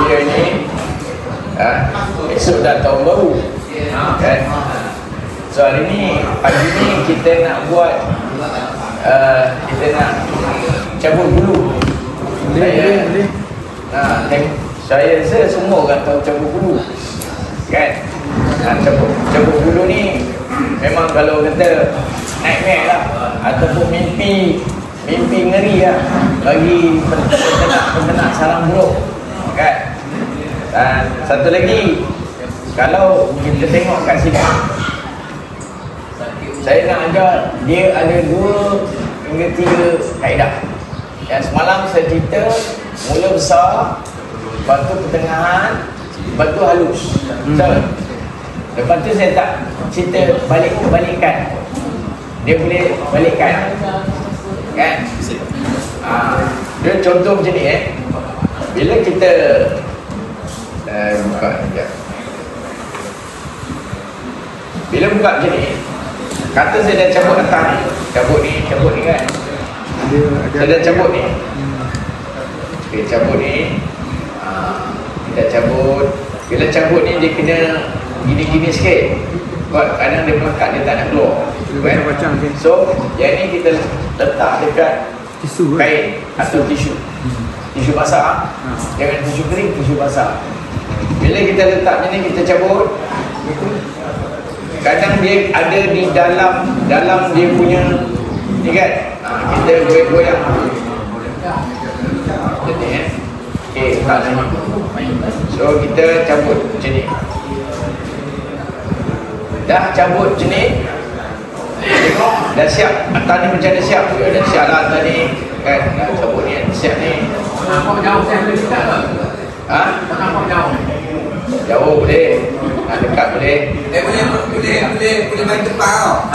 dia ni esok dah tahun baru kan. So hari ni, pagi ni kita nak buat kita nak cabut bulu. Saya rasa semua orang tahu cabut bulu kan. Cabut bulu ni memang kalau kata nightmare lah, ataupun mimpi ngeri lah bagi peternak sarang burung kan. Dan satu lagi, kalau kita tengok kat sini, saya nak ajar dia ada 2 hingga 3 kaedah. Yang semalam saya cerita, mula besar, lepas tu pertengahan, lepas tu halus. Lepas tu saya tak cerita balikkan. Dia boleh balikkan kan. Dia contoh macam ni bila kita buka sekejap. Bila buka macam ni, kata saya dah cabut atas ni, cabut ni kan. Saya dah cabut ni. Okay, cabut ni. Kita cabut. Bila cabut ni dia kena gini-gini sikit. Sebab kadang dia melekat, dia tak nak keluar kan? So yang ni kita letak dekat tisu kain atau tisu basah. Jangan tisu kering, tisu basah. Bila kita letak macam ni, kita cabut. Kadang dia ada di dalam dia punya ni kan. Kita goyang. Jadi okey, tak lama. So kita cabut macam ni. Dah cabut macam ni, tengok dah siap. Atas ni macam dah siap. Dah siap lah atas ni kan. Dah cabut ni, siap ni. Nampak jauh saya boleh dekat tak? Tak nampak jauh. Jauh boleh, nak dekat boleh. Boleh main depan tau.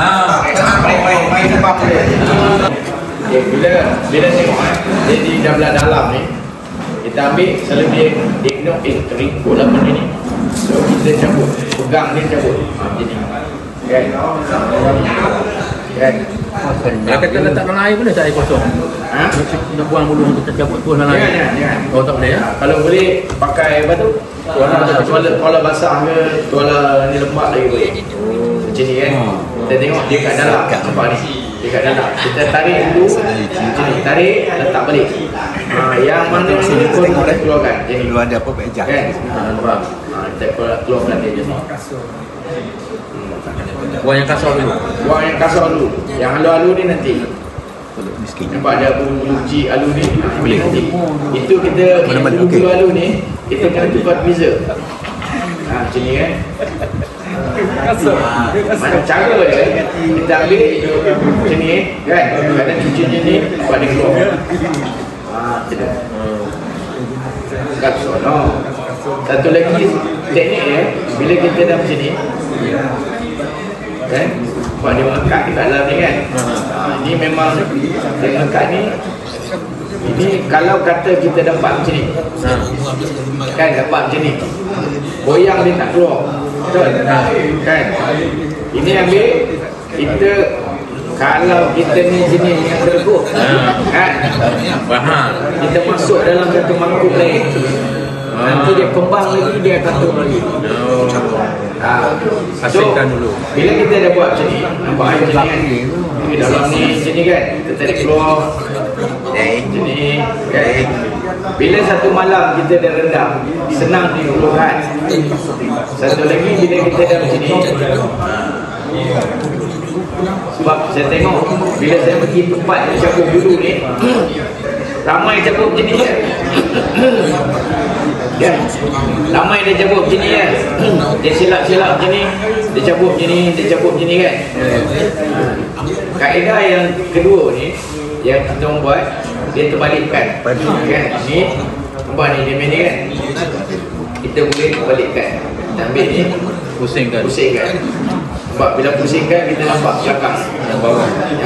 Main depan boleh. Bila tengok dia di dalam ni, kita ambil selalu dia kena terikut lah benda ni. So kita cabut, pegang dia cabut. Jadi kan. Kalau kata letak dalam air boleh tak air kosong? Nak buang bulu kita cabut terus dalam air? Oh tak boleh ya? Kalau boleh pakai apa tu? Tuala basah ke, tuala ni lembab lagi boleh. Macam ni kan. Kita tengok dia kat dalam. Nampak ni? Dia kat dalam. Kita tarik dulu. Macam ni. Tarik, letak balik. Yang mana ni pun kita keluarkan. Jadi Kalau ada apa pejah kan? Nampak? Kita keluarkan dia je. Buang yang kasar dulu. Buang yang kasar dulu. Yang halu-halu ni nanti. Nampak ada uji halu ni nanti. Itu kita bulu halu ni kita kena tukar beza. Macam ni kan. Mana cara dia kita ambil macam ni kan. Kadang cuci macam ni buat dia keluar. Kasar no. Satu lagi teknik dia, bila kita dah macam ni kan, buat dia melekat di dalam ni kan. Ini memang dia melekat ni. Ini kalau kata kita dapat macam ni kan, dapat macam ni, goyang dia tak keluar kan. Ini ambil kita, kalau kita ni jenis yang tergut kan, kita masuk dalam satu mangkuk lain, nanti dia kembang lagi, dia akan turun lagi. Hasilkan dulu. Bila kita dah buat macam ni, nampak air macam ni kan, dalam ni macam ni kan, kita tarik keluar macam ni kan. Bila satu malam kita dah rendam, senang dikeluarkan. Satu lagi bila kita dah macam ni, sebab saya tengok bila saya pergi tempat yang cabut dulu ni, ramai cabut macam ni kan. Ya. Ramai dia cabut macam ni kan. Dia silap-silap macam ni, dia cabut macam ni, dia cabut macam ni kan. Kaedah yang kedua ni yang kita buat, dia terbalikkan kan. Ni nampak ni dia main ni kan. Kita boleh terbalikkan. Kita ambil ni, pusingkan. Sebab bila pusingkan kita nampak belakang, yang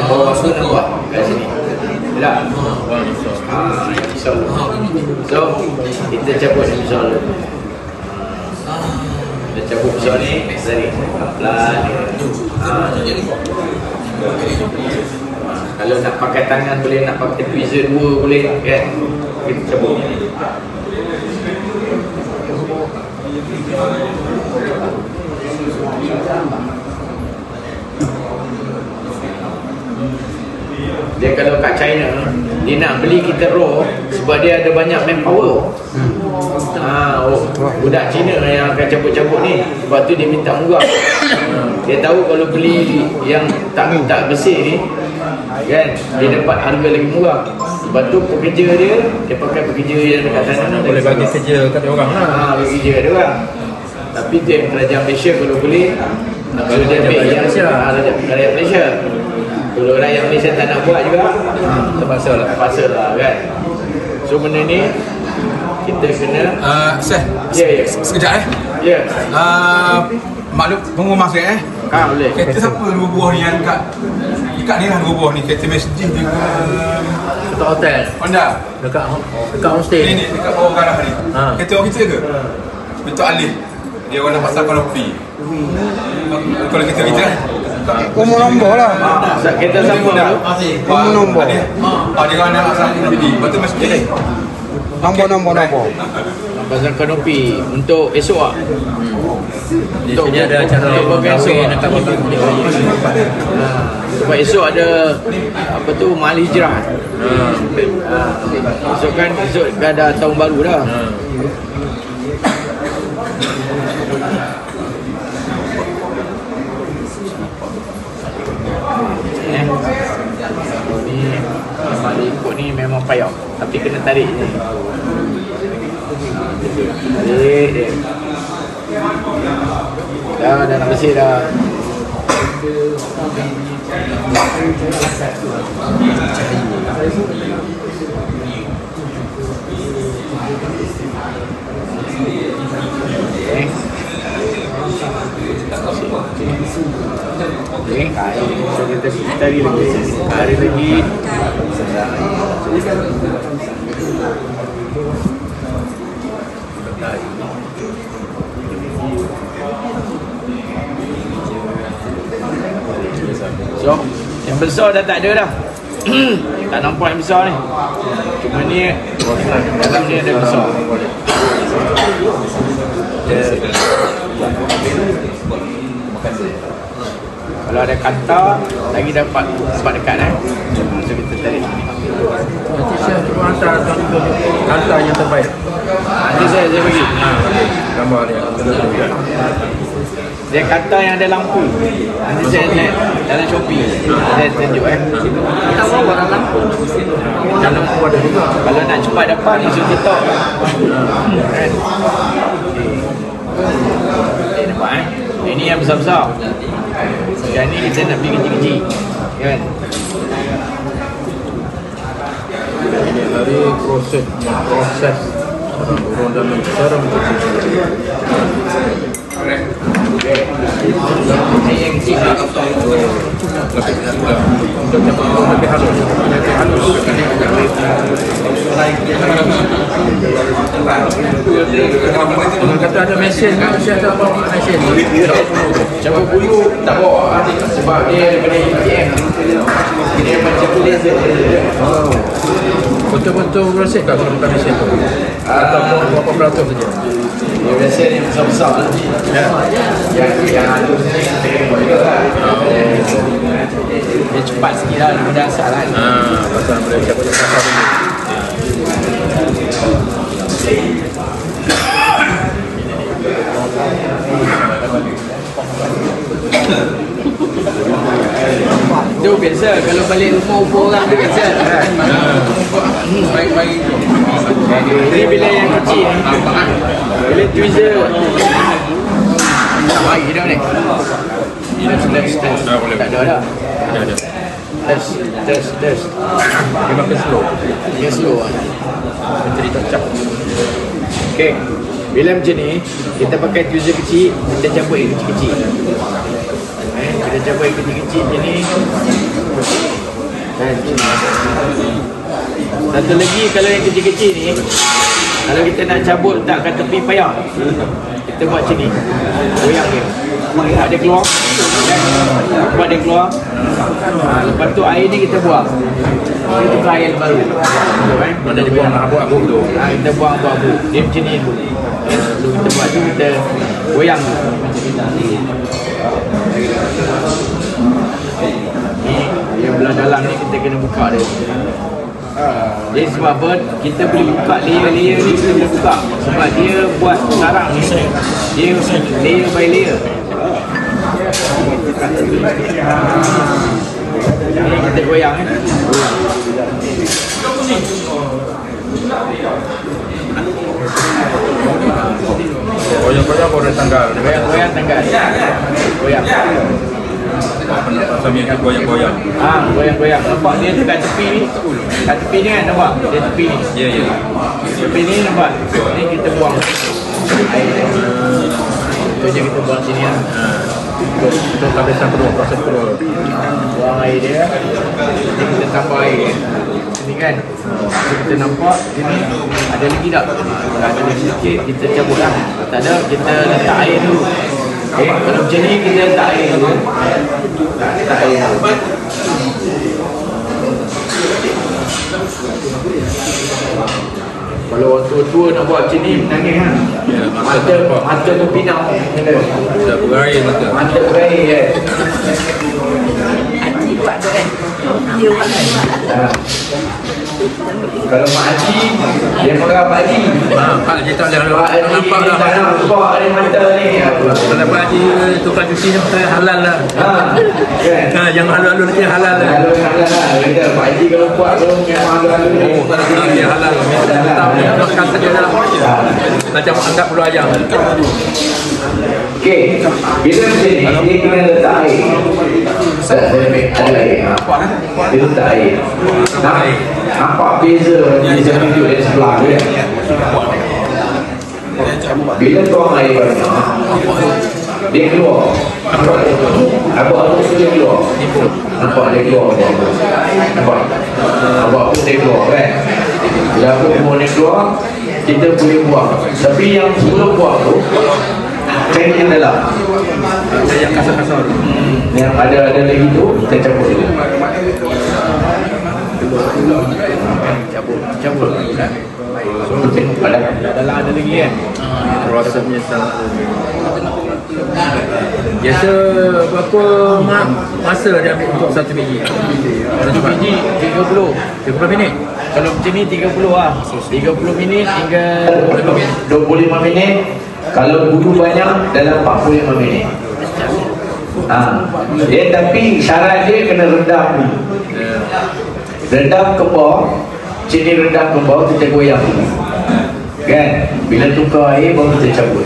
bawah tu nampak kat sini. Tak? InsyaAllah. So kita cabut insyaAllah. Kita cabut insyaAllah ni, tarik pelan. Kalau nak pakai tangan boleh, nak pakai tweezer 2 boleh kan. Kita cabut. Dia kalau kat China, dia nak beli kita raw sebab dia ada banyak manpower. Budak Cina yang akan cabut-cabut ni, sebab tu dia minta murah. Dia tahu kalau beli yang tak bersih ni kan, dia dapat harga lagi murah. Sebab tu pekerja dia pakai pekerja yang dekat sana boleh bagi kerja kat dia orang lah. bagi kerja dia orang. Tapi tu yang kerajaan Malaysia kalau boleh suruh dia ambil yang rakyat Malaysia. Kalau rakyat Malaysia tak nak buat juga, terpaksa lah kan. So benda ni kita kena Sir, ya. sekejap Ya. Maklum pengumuman saya Boleh. kereta siapa dua buah ni yang dekat ni lah dua buah ni, kereta Mercedes dengan Dekat hotel. Honda. Dekat homestay. Ni dekat bawah garah ni. Kereta orang kita ke? Bentuk alih. Dia orang nak pasal kanopi. Kalau kita Umur nombor lah. Kita sama tu. Umur nombor. Dia orang nak pasal kanopi. Betul Mercedes. Nombor. Pasal kanopi untuk esok lah. Di sini ada acara kahwin dekat bawah. Sebab esok ada apa tu, mahal hijrah. Esok kan ada tahun baru dah. Kalau ni ikut ni memang payah, tapi kena tarik je. Tarik dia. Dah nak bersih dah. Okay. So kita tarik lagi. So, yang besar dah tak ada dah. Tak nampak yang besar ni. Cuma ni dalam ni ada besar. Kalau ada kanta lagi dapat sebab dekat so kita tarik. Nanti saya cuba hantar kanta yang terbaik. Nanti saya bagi. Gambar dia. Dia kata yang ada lampu. Nanti saya lihat dalam Shopee. Saya tunjuk Kita bawa dalam lampu. Dalam lampu ada juga. Kalau nak cepat dapat ni suruh TikTok. Kan? Nampak Ini yang besar-besar. Yang ni kita nak beli kecil-kecil. Kan? Ini dari proses turun dalam cara Yang kecil lah. lebih halus. Kalau kata ada mesin, saya tak bawa mesin. Cabut bulu tak bawa sebab dia daripada ATM. Dia macam tulis dia. Betul-betul bersih tak kalau bukan mesin tu? Atau berapa peratus saja? Dia biasa yang besar-besar lah. Yang halus ni tengok juga lah. Dia cepat sikit lah daripada asal kan. Pasal boleh siapa dia pasal dulu. Itu biasa kalau balik rumah orang tu biasa. Baik-baik. Ini bila yang kecil ni, bila tweezer tak baik dah ni. Test. Tak ada dah. Ada. Test. Dia makan slow. Dia slow lah. Jadi tak cap. Okay. Bila macam ni, kita pakai tweezer kecil, kita cabut yang kecil-kecil. Kita cabut yang kecil-kecil macam ni. Satu lagi, kalau yang kecil-kecil ni, kalau kita nak cabut tak kat tepi payah, kita buat macam ni. Goyang dia. Buat dia keluar. Buat dia keluar. Lepas tu air ni kita buang. Kita tukar air baru. Mana dia buang abu-abu tu? Kita buang abu-abu. Dia macam ni dulu. Lalu kita buat tu, kita goyang. Ni yang belah dalam ni kita kena buka dia. Jadi sebab apa, kita boleh buka layer-layer ni, kita boleh buka sebab dia buat sarang ni, dia layer by layer. Ni kita goyang Goyang-goyang boleh tanggal. goyang tanggal, goyang. Sambil kita goyang-goyang. Goyang-goyang. Nampak dia tu kat tepi ni. Kat tepi ni kan, nampak? Dia tepi ni. Ya, ya. Tepi ni nampak? Ni kita buang air dia. Itu je kita buang sini lah. Untuk kehabisan kedua, proses kedua. Buang air dia. Nanti kita tambah air. Ni kan. So, kita nampak sini ada lagi tak? Kalau ada lagi sikit, kita cabut lah. Tak ada, kita letak air dulu. Okay, kalau macam ni kita letak air dulu. Letak air dulu. Kalau orang tua-tua nak buat macam ni, menangis kan? Ya, mata berpinang. Dah berair mata. Mata berair kan? Haji buat tu kan. Dia buat kan. Kalau Mak Haji, dia marah Pak Haji. Pak Haji tak boleh Pak Haji nampak dah. tak nampak ada mata ni. Kalau Pak Haji tukar cuci ni saya halal lah. Kan? Yang halal nanti halal lah. Kalau halal lah. Kata Pak Haji kalau buat tu memang halal ni. Dia halal. Tak boleh nak kata dia dalam. Macam anggap perlu ayam. Okey, bila macam ni, dia kena letak air. Saya ambil ada air. Dia letak air. Nampak beza yang saya tunjuk dari sebelah tu kan? Bila tuang air banyak, dia keluar. Abang tu dia keluar. Nampak dia keluar. Nampak? Abang tu dia keluar kan? Bila aku pun dia keluar, kita boleh buang. Tapi yang sebelum buang tu, cair yang dalam. Yang kasar-kasar. Yang ada lagi tu, kita cabut dulu. Cabut. So, tengok pada dalam ada lagi kan? Prosesnya sangat. Biasa berapa masa dia ambil untuk satu biji? Satu biji 30 minit. Kalau macam ni 30 lah. 30 minit hingga 25 minit. Kalau bulu banyak dalam 45 minit. Dia tapi syarat dia kena rendam dulu. Rendam ke bawah. Sini rendam ke bawah, kita goyang dulu. Kan? Bila tukar air baru kita cabut.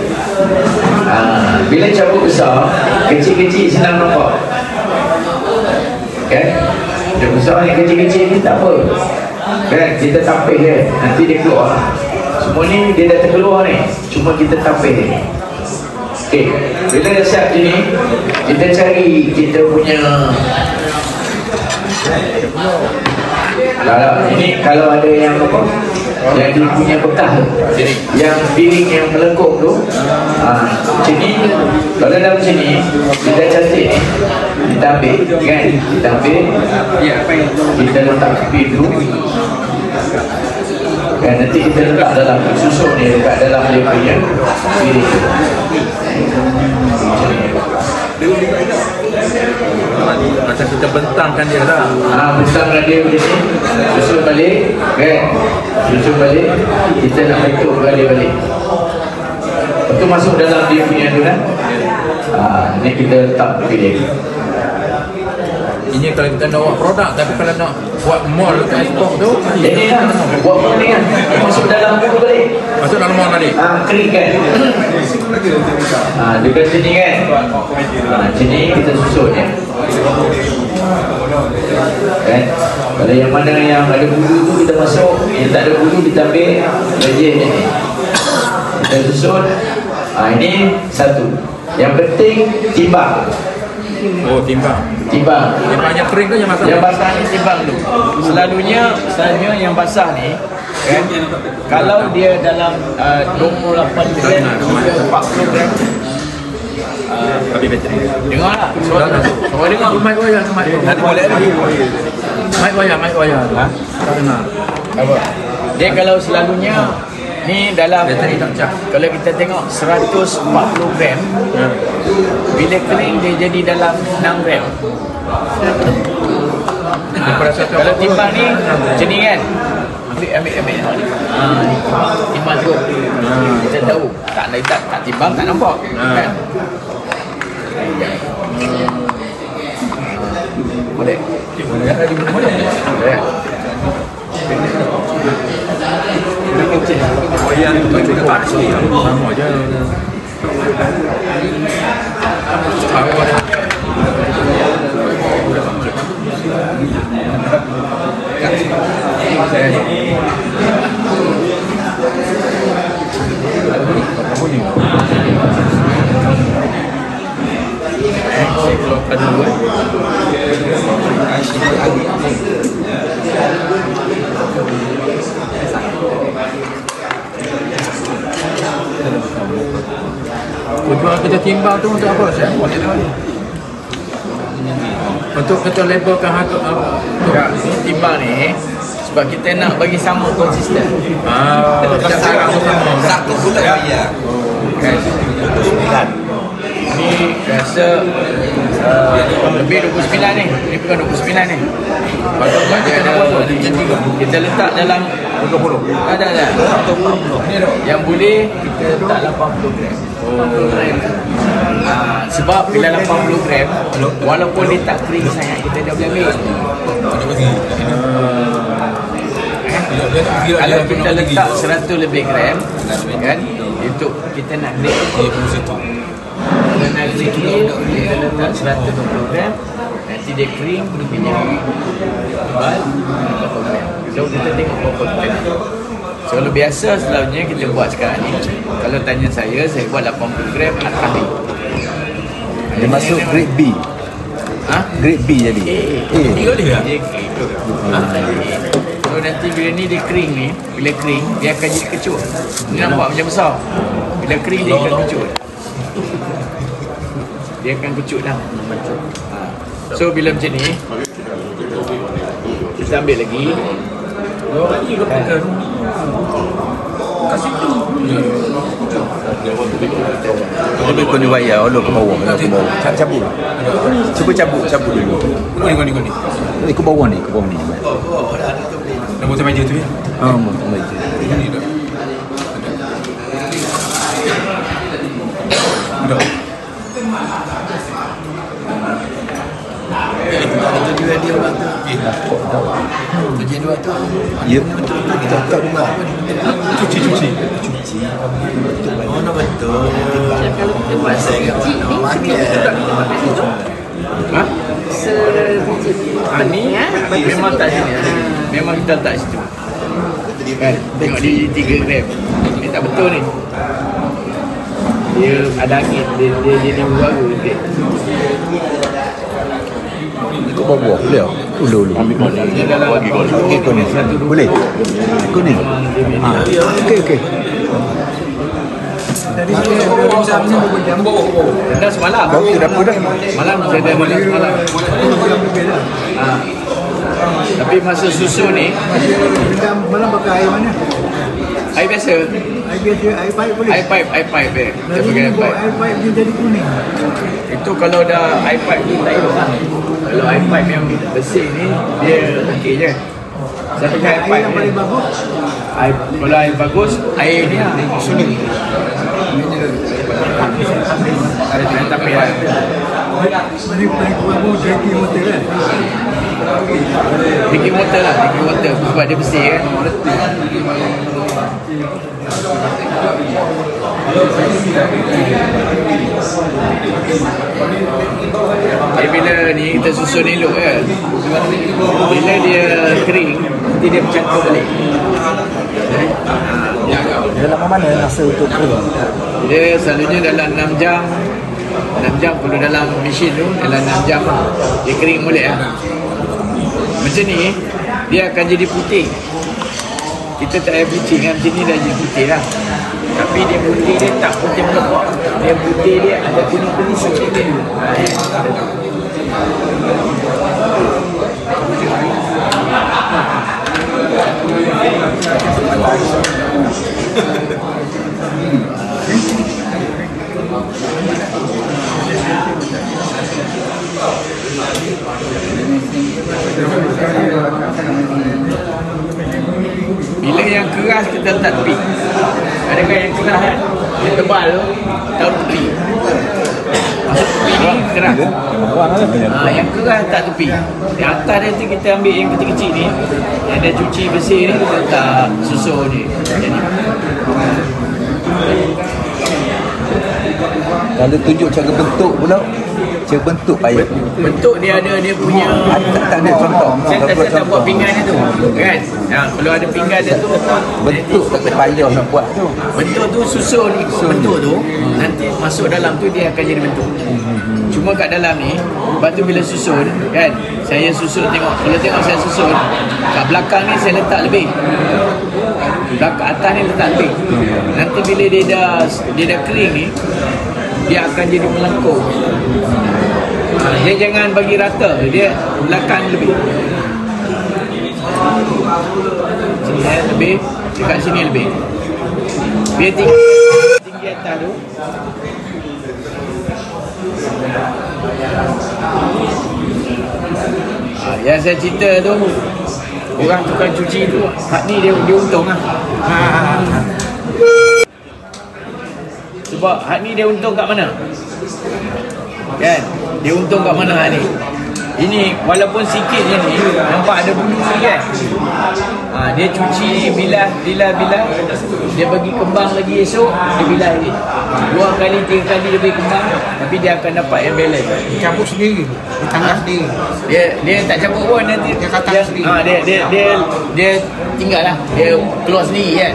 Bila cabut besar, kecil-kecil senang nampak. Kan? Dia besar yang kecil-kecil ni tak apa. Kan? Kita tapis dia, nanti dia keluar. Semua ni dia dah terkeluar ni, cuma kita tapis dia. Okey, bila dah siap macam ni, kita cari kita punya ini kalau ada yang apa? Yang dia punya bekas tu, yang piring yang melengkung tu, macam ni. Kalau dah macam ni, kita cantik ni, kita ambil, kan? Kita ambil, kita letak tepi dulu. Kan nanti kita letak dalam susun ni, dekat dalam dia punya piring tu. Macam kita bentangkan dia lah. Bentangkan dia macam ni, susun balik, kan? Susun balik, kita nak bentuk balik. Lepas tu masuk dalam dia punya tu kan? Ni kita letak piring. Ini kalau kita nak buat produk, tapi kalau nak buat mall untuk ekspor tu, Ini lah, buat benda kan? Masuk dalam bulu balik. masuk dalam mall tadi. Kering kan? Dekat sini kan? Sini kita susun ya. Kan? Kalau yang mana yang ada bulu tu kita masuk, yang tak ada bulu kita ambil rejim ni. Kita susun. Ini satu. Yang penting timbang. Oh, timbang. Timbang. Timbangnya kering tu yang masak. Yang basah ni timbang tu. Selalunya yang basah ni kan, kalau dia dalam 28 gram hingga 40 gram, Habis bateri. dengarlah suara dengar. Mic wayar, mic wayar. Nanti boleh lagi. Mic wayar. Tak dengar. Apa? Dia kalau selalunya Ni dalam, Dia tadi tak cap. kalau kita tengok 140 gram, bila kering dia jadi dalam 6 gram. Kalau timbang ni macam ni kan, ambil ni. Ni timbang tu. Kita tahu tak timbang tak nampak kan. Boleh. Sama je. Tujuan kita timbang tu untuk apa? Saya untuk kita labelkan harga Timbang ni sebab kita nak bagi sama konsisten. tak sekarang tu sama. Satu bulan bayar. Ni rasa lebih 29 ni. Ni bukan 29 ni. Patut dia ada kita letak dalam 20. Ada. Yang boleh kita letak 80 gram. Sebab bila 80 gram walaupun dia tak kering sangat kita dah boleh ambil. Kalau kita letak 100 lebih gram kan, untuk kita nak grade kalau nak grade ni kita letak 120 gram, nanti dia kering dia tebal 80 gram. So kita tengok berapa kita. So kalau biasa selalunya kita buat sekarang ni, kalau tanya saya buat 80 gram atas ni. Dia masuk grade B. Grade B jadi. Dia kering. So nanti bila ni dia kering ni, bila kering dia akan jadi kecut. Ni nampak macam besar. Bila kering dia akan kecut. Dia akan kecut dah. So bila macam ni kita ambil lagi. Kasih tu. Tapi kau ni wayar olok ke bawah, ke bawah. Cabut. Cuba cabut dulu. Kau ni. Ni ke bawah ni. Nombor meja tu ya. Motor meja. Dah. Ya. Tak rumah. Cuci. Mana betul. Kalau kita buat sebiji ni Ni memang tak sini. Memang kita tak situ. Kan? Tengok dia 3 gram. Ni tak betul ni. Dia ada angin. Dia jadi berwarna sikit. Ke bawah boleh tak? Ulu. Dia dalam bagi kau. Kau ni. Boleh? Kau ni. Okey. Dah semalam. Kau tu dapur dah. Malam saya dah malam semalam. Tapi masa susu ni Malam pakai air mana? air biasa. Air biasa, air pipe boleh? Air pipe dia. Kita Lalu pakai air buat pipe. air pipe dia jadi kuning. Itu kalau dah air pipe tu tak elok lah. Kalau air pipe yang bersih ni dia okey je. Saya pakai air Air pipe yang ni. paling bagus. Kalau air bagus, air ni lah. Suning. Tapi lah. Ini paling bagus drinking water kan? Drinking water lah. Drinking water. Sebab dia bersih kan. Jadi bila ni kita susun elok kan. Bila dia kering, nanti dia bercantum balik. Dia lama mana rasa untuk kering? Dia selalunya dalam 6 jam. 6 jam kalau dalam mesin tu, dalam 6 jam lah. Dia kering boleh lah. Macam ni, dia akan jadi putih. Kita tak payah bleaching kan, macam ni dah jadi putih lah. Tapi dia putih dia tak putih melepak. Dia putih dia ada kuning-kuning sikit dia. yang tebal tu taruh tepi. Masuk tepi ni keras. Yang keras tak tepi. Yang atas dia tu kita ambil yang kecil-kecil ni, yang dia cuci bersih ni, kita letak susu ni. Jadi Kalau tunjuk cara bentuk pula, cara bentuk payah. bentuk dia ada dia punya. Tak ada contoh. Saya tak buat pinggan dia tu kan. Kalau ada pinggan dia tu letak Bentuk tak payah nak buat tu. bentuk tu susun ikut bentuk tu, nanti masuk dalam tu dia akan jadi bentuk. Cuma kat dalam ni, lepas tu bila susun kan, saya susun tengok, kalau tengok saya susun kat belakang ni saya letak lebih, belakang atas ni letak lebih. Nanti bila dia dah kering ni, dia akan jadi melengkung. Dia jangan bagi rata, dia belakang lebih. Sini lebih, dekat sini lebih. Biar tinggi atas tu. Yang saya cerita tu, orang tukang cuci tu, hak ni dia untung lah. Sebab hak ni dia untung kat mana? Kan? Dia untung kat mana hak ni? Ini walaupun sikit je ni, nampak ada bulu ni kan? Dia cuci, bilas, dia bagi kembang lagi esok, dia bilas lagi 2 kali, 3 kali dia bagi kembang, tapi dia akan dapat yang balance. Dia cabut sendiri, dia tangkap sendiri. Dia tak cabut pun nanti. Dia kata sendiri. Dia tinggal lah, dia keluar sendiri kan?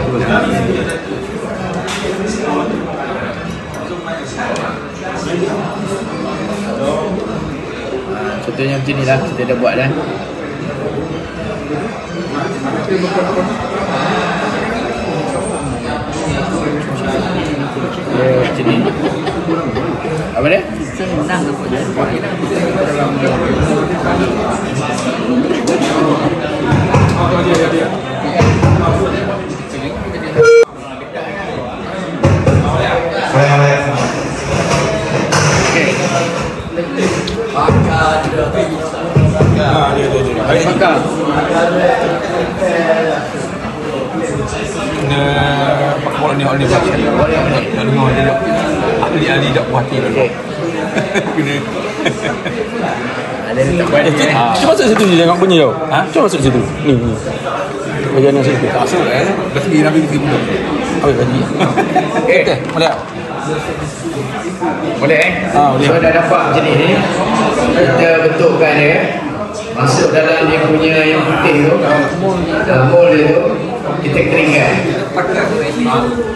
Contohnya macam ni lah, kita dah buat dah. Macam ni. Apa dia? Senang apa dia? Air bakar. Kena pakai ni oleh baca. Dan dengar dia dak ahli dak puas hati dulu. Kena. Ada tak buat ni. Cuba masuk situ je tengok bunyi tau. Cuba masuk situ. Ni. Bagian yang situ. Tak masuk dah pergi Nabi pergi dulu. Habis tadi. Okey, Boleh tak? boleh boleh. So dah dapat macam ni. Kita bentukkan dia. Masuk dalam dia punya yang putih tu, mold dia tu, kita keringkan.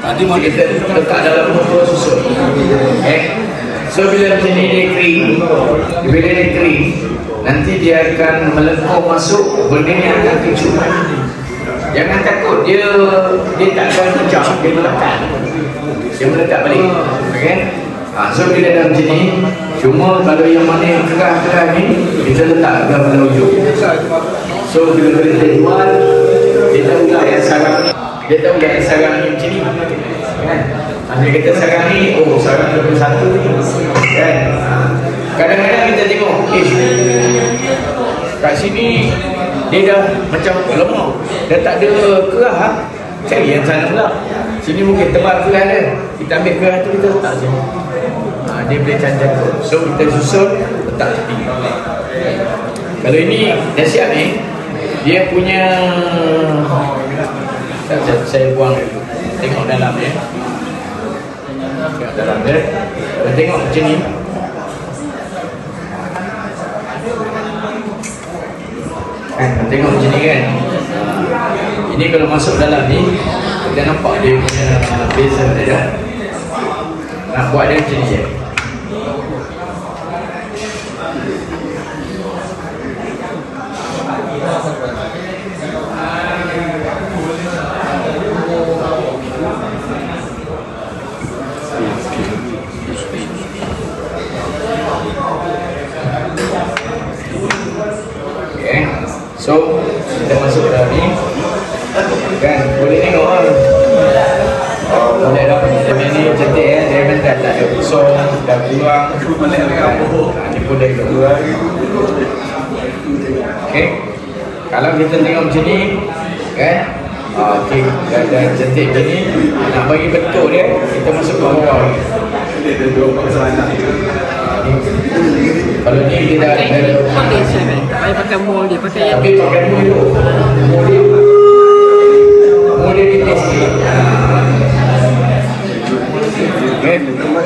Tadi Kita letak dalam botol susu. Okay. So bila macam ni dia kering, bila dia kering, nanti dia akan melengkung masuk, benda ni akan kecup. Jangan takut, dia tak akan pecah, dia melekat balik. Okay. So bila dah macam ni, cuma kalau yang mana yang keras-keras ni, kita letak pada ujung. So bila kita jual, kita ulang yang sarang ni, macam ni kan? Bila kita sarang ni, sarang 21 ni kan? Kadang-kadang kita tengok, kat sini dia dah macam lemah, dah tak ada keras, cari yang sana pula. Sini mungkin tebal keras dia, kita ambil keras tu, kita letak sini. Dia boleh cancang tu. So kita susun, letak tepi. Kalau ini dah siap ni, dia punya, saya buang dulu. Tengok dalam dia. Tengok dalam dia. Dan tengok macam ni. Tengok macam ni kan. Ini kalau masuk dalam ni, kita nampak dia punya beza dia. Nak buat dia macam ni je. Okay. So kita masuk dalam ni kan, boleh tengok lah. Boleh lah, kita ni cantik dia kan tak ada kosong, dah kurang kan. Ni pun dah kurang. Okay. Kalau kita tengok macam ni kan, Okey, dan cantik macam ni. Nak bagi bentuk dia, kita masuk ke bawah. Kalau ni dia dah Boleh saya tak pakai mold dia, pakai yang okey, pakai dulu. Boleh kita sikit. Okay.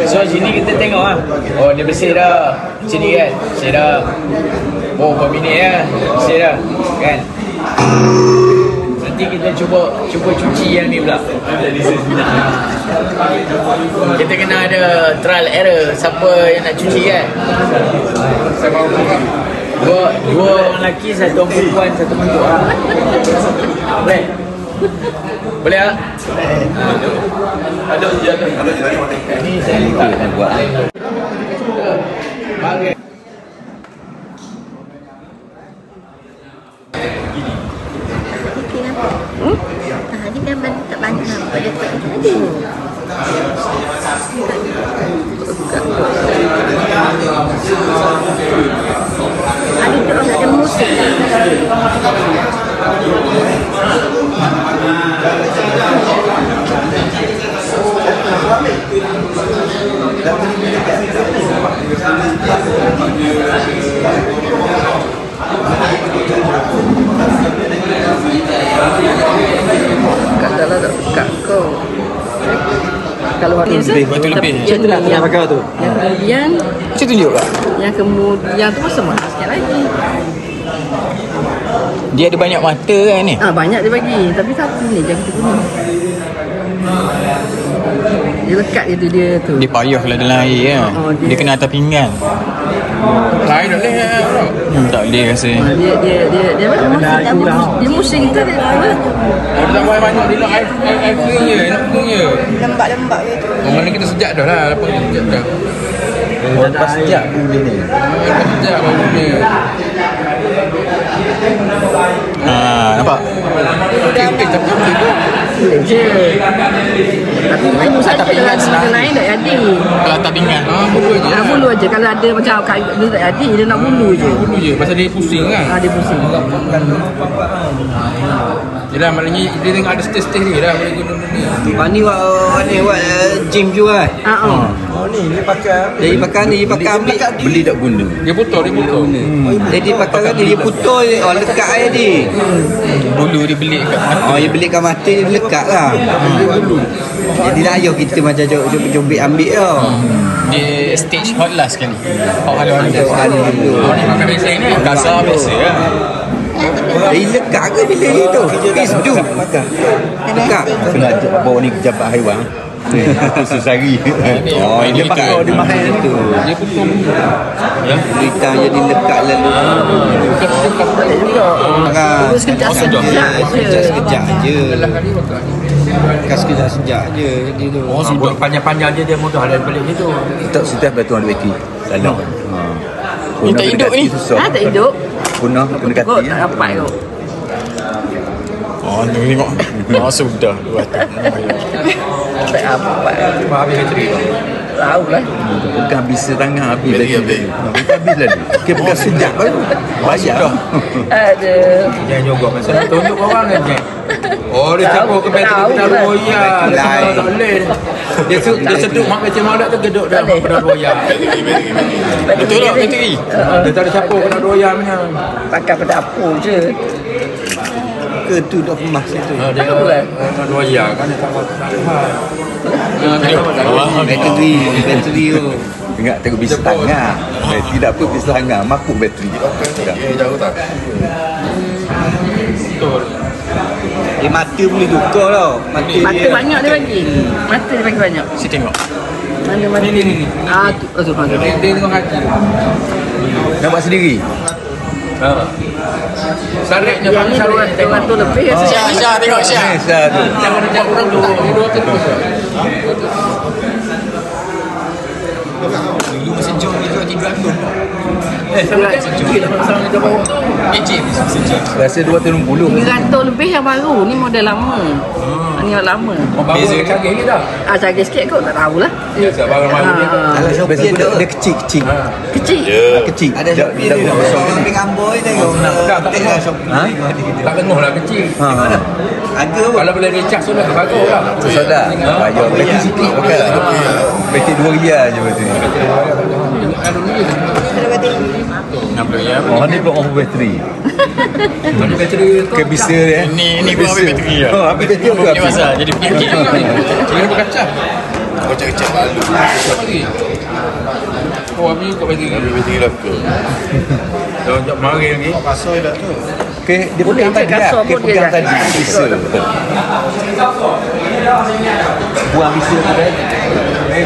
So sini kita tengok lah. Oh dia bersih dah. Sini kan. Bersih dah. Oh berminit ya. Bersih dah. Kan. Nanti kita cuba cuci yang ni pula. Kita kena ada trial error. Siapa yang nak cuci kan. Dua orang lelaki, satu orang perempuan, satu bentuk. Boleh? Boleh tak? Ada je. Ini saya letak buat. Bagai. Dia gambar tak banyak nampak dia tak ada. Ada musik. Kata lah tak dekat kau. Kalau lebih, batu lebih. Yang pakai tu. Yang kemudian Cik tunjuk tak? Yang kemudian tu masa mahal sikit lagi. Dia ada banyak mata kan ni? Banyak dia bagi. Tapi satu ni je kita guna. Dia lekat dia tu. Dia payah kalau dalam air kan? Dia kena atas pinggan. Lain tak boleh. Tak boleh rasa. Dia musim tu dia Dia tak buat banyak. Dia nak air kering je. Nak kering je. lembak-lembak je tu. Mana kita sejak dah lah. Lepas kita sejak dah. Lepas sejak benda ni. Lepas sejak baru ni. Nampak? Okey, tapi boleh tu. Boleh je. Tapi itu saja pinggan kalau senang. benda lain tak jadi. Kalau atas pinggan. Bulu je. Bulu aja. Kalau ada macam dia tak jadi, dia nak bulu je. Bulu je. Pasal dia pusing kan. Dia pusing. Yelah, maknanya dia tengok ada stage-stage ni dah. Boleh guna benda ni. Pak ni buat gym juga. Ni pakai. Dia pakai ambil. Beli tak guna. Dia putar. Jadi pakai kan dia putul lekat air dia. Bulu dia beli kat mata. Dia beli kat mata dia lekat lah. Jadi layak kita macam jombik ambil tau. Dia stage hot last sekali. Hot haluan dia. Ni makan biasa ni. Kasar biasa lah. Dia lekat ke bila dia tu? Isdu. Lekat. Kena bawa ni ke jabat haiwan. Khusus hari. Dia pakai dia mahal tu. Dia putar. Berita jadi lekat lalu. Boleh juga. Sekejap je. Kas sekejap je. Jadi tu. Buat panjang-panjang je dia mudah ada balik situ. Tak sudah batuan duit salah. Ni tak hidup ni. Tak hidup. Punah kena kati. Kau tak dapat kau. Ni tengok. Sudah 200. Tak apa. Habis bateri. Tahu lah. Bukan habis setengah habis lagi. Habis lagi. Okey bukan sejak baru. Bayar. Ada. Jangan nyogok masa tunjuk orang kan Jack. Oh dia campur ke bateri kena roya. Tak boleh. Dia seduk mak macam malak tu geduk dah kena roya. Betul tak bateri? Dia tak ada campur kena roya punya. Pakai pedapur je. Ke tu dah kemas itu. Dia kena roya kan dia tak buat. Bateri tu. Ingat tengok bis setengah. Bateri tak apa bis setengah. Mapuk bateri. Jauh tak? Betul. Mata boleh tukar tau. Mata banyak dia bagi. Mata dia bagi banyak. Si tengok. Mana mata Ni. tu. Dia tengok hati. Nampak sendiri. Sariknya Yang ni pakai sarik. 200 lebih. Syah tengok Syah. Syah tu. Jangan ajak orang tu. Dua terus. Dulu sejam dia jual 300. Sama dengan bawa tu. Rasa 260. 300 lebih yang baru. Ni model lama. Ni lama. Beza canggih ke dah? Canggih sikit kot, tak tahulah. Ya, sebab orang malu ni. Kalau Shopee dia kecil-kecil. Kecil. Kecil. Ada Shopee dia. Shopee Amboi tengok. Tengok Shopee. Tak tengok lah kecil. Harga pun. Kalau boleh recharge sudah bagus lah. Sudah. Bayar beti sikit pakai. Beti 2 riyal je beti. Oh ni buat bateri. Bateri ke bisa dia. Ini gua ambil bateri ya. Oh, ambil bateri apa? Ini masa jadi fikir. Jangan berkacau. Kau cakap malu. Oh, ambil kat bateri. Bateri lah ke. Dah jap mari lagi. Pasal dah tu. Okey, dia Boleh pegang tadi cek dah. kasar Okey, pun dia pegang dah. tadi. Bisa. Buang bisa tu dah.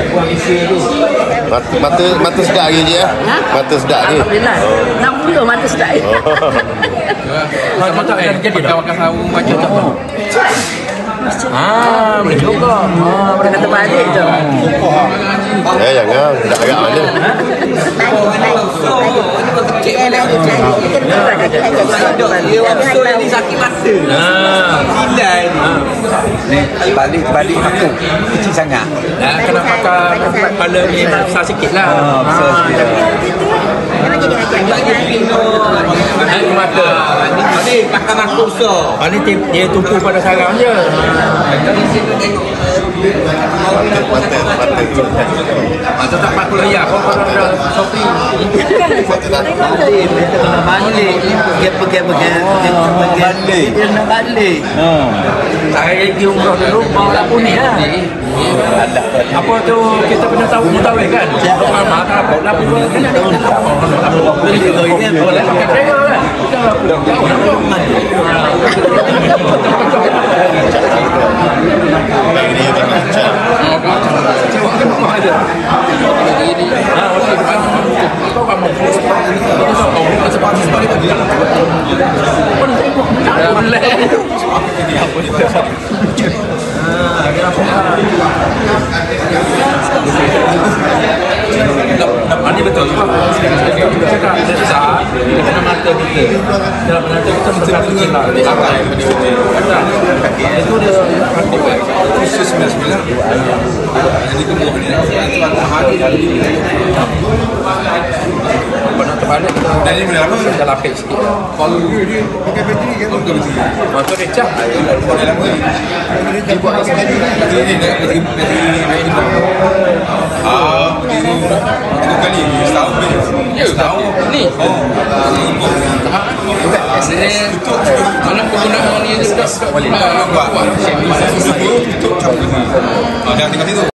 Buang bisa tu. Mata sedap lagi je ya. Mata sedap ni. Alhamdulillah. 60 mata sedap. Macam tak jadi dah makan sawu macam tak. Boleh juga. Boleh kata balik je. Jangan dak agak mana. Sakit mata. Silai ni. Balik aku. Kecil sangat. Kena pakai kepala ni besar sikit lah. Besar sikit. Memang jadi agak Naik mata. Ni pakai aku besar. Ni dia tumpu pada sarang je. Mata tak pakai layar. Kau dah Shopee. Balik. Dia pegang-pegang. Balik. Dia nak balik. Saya pergi umrah dulu bawa lapun ni lah. Apa tu kita pernah tahu mutawif kan? Orang makan lapun tu kena beli tu ini boleh pakai trail kan? Kita lapun. Ini betul. Kita cakap besar dengan mata kita. Dalam mata kita berkata kecil. Itu dia khusus 99. Jadi kemudian nak terbalik dan ini bila apa dah lapis sikit. Kalau dia pakai bateri kan bukan bateri. Motor dia cap. Dia buat sekali. Ini nak bateri lain. Itu kali setahun ni. Ya, setahun ni. Mana penggunaan ni sudah buat. Tutup cap. Jangan tinggal situ.